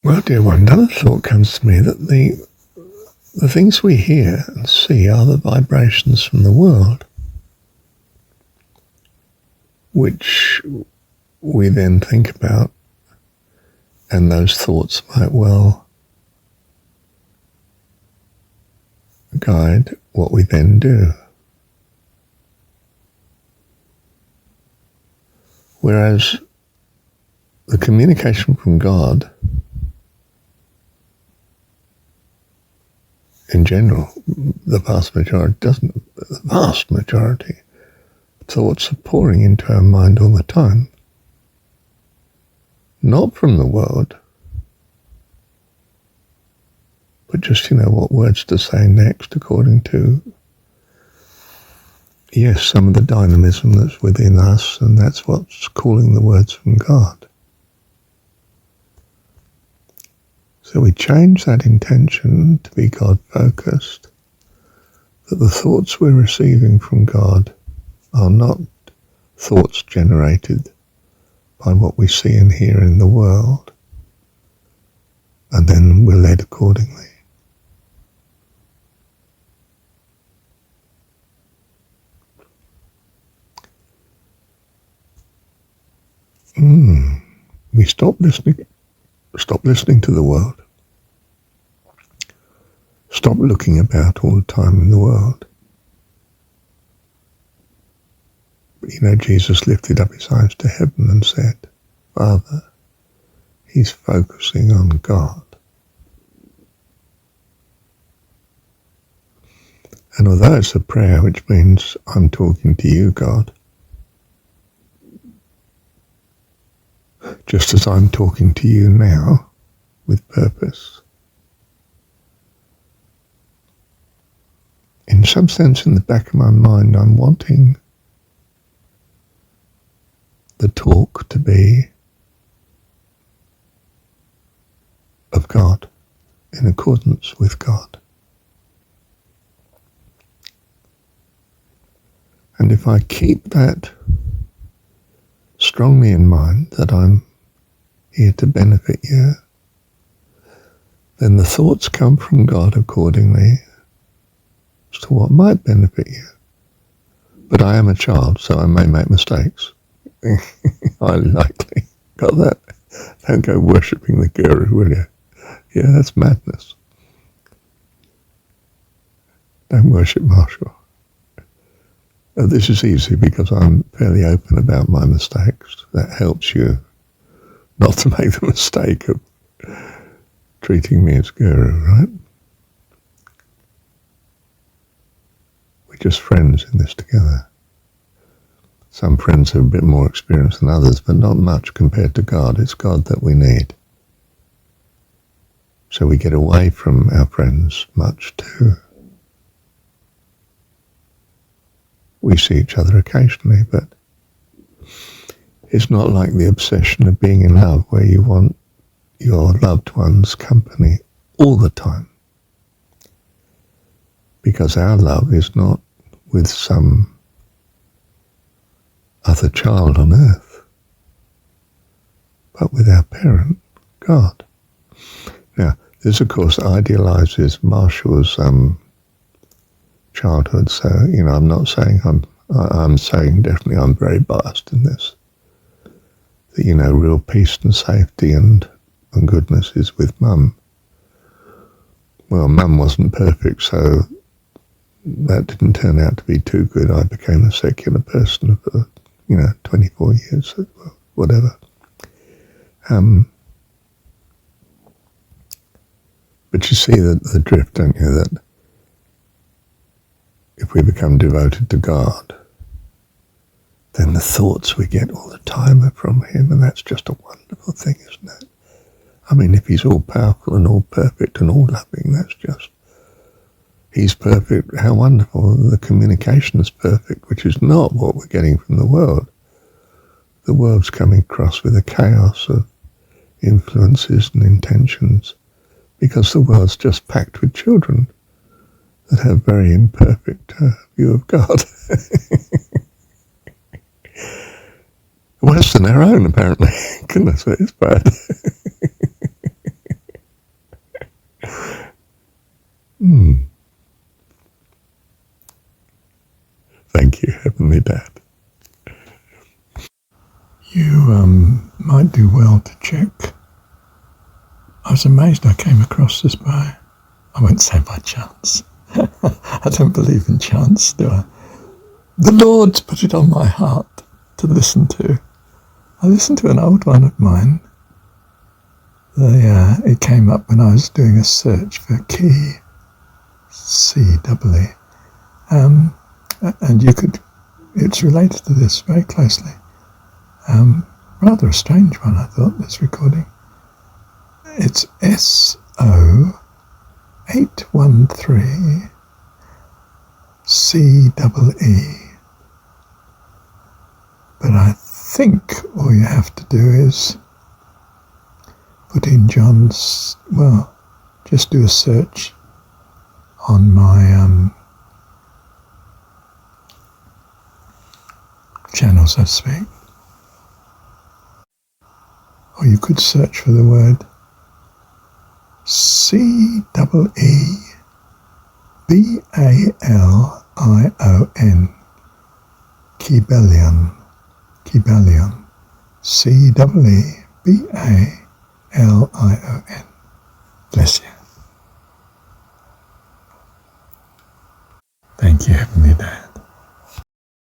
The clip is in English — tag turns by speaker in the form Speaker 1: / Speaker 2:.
Speaker 1: Well, dear one, another thought comes to me that the things we hear and see are the vibrations from the world, which we then think about, and those thoughts might well guide what we then do. Whereas the communication from God, in general, the vast majority, thoughts are pouring into our mind all the time. Not from the world, but just, what words to say next according to, yes, some of the dynamism that's within us, and that's what's calling the words from God. So we change that intention to be God-focused, that the thoughts we're receiving from God are not thoughts generated by what we see and hear in the world, and then we're led accordingly. We stop listening to the world. Stop looking about all the time in the world. But Jesus lifted up his eyes to heaven and said, Father, he's focusing on God. And although it's a prayer, which means I'm talking to you, God, just as I'm talking to you now with purpose, in some sense in the back of my mind I'm wanting the talk to be of God, in accordance with God. And if I keep that strongly in mind, that I'm here to benefit you, then the thoughts come from God accordingly as to what might benefit you. But I am a child, so I may make mistakes. Highly likely. Got that? Don't go worshipping the guru, will you? Yeah, that's madness. Don't worship Marshall. This is easy because I'm fairly open about my mistakes. That helps you not to make the mistake of treating me as guru, right? We're just friends in this together. Some friends have a bit more experience than others, but not much compared to God. It's God that we need. So we get away from our friends much too. We see each other occasionally, but it's not like the obsession of being in love, where you want your loved one's company all the time. Because our love is not with some other child on earth, but with our parent, God. Now, this of course idealizes Marshall's childhood, so I'm not saying I'm saying definitely I'm very biased in this. That real peace and safety and goodness is with Mum. Well, Mum wasn't perfect, so that didn't turn out to be too good. I became a secular person for 24 years, whatever. But you see the drift, don't you? That if we become devoted to God, then the thoughts we get all the time are from him, and that's just a wonderful thing, isn't it? I mean, if he's all powerful and all perfect and all loving, that's just, he's perfect, how wonderful. The communication is perfect, which is not what we're getting from the world. The world's coming across with a chaos of influences and intentions, because the world's just packed with children that have very imperfect view of God. Worse than our own, apparently. Goodness, it's bad. Thank you, Heavenly Dad. You might do well to check. I was amazed I came across this I won't say by chance. I don't believe in chance, do I? The Lord's put it on my heart to listen to. I listened to an old one of mine. It came up when I was doing a search for key, C-E-E. And it's related to this very closely. Rather a strange one, I thought, this recording. It's SO813 C-E-E. But I think all you have to do is put in just do a search on my channel, so to speak. Or you could search for the word C-E-E-B-A-L-I-O-N, Kybalion, C-E-E-B-A-L-I-O-N. Bless you. Thank you, Heavenly Dad.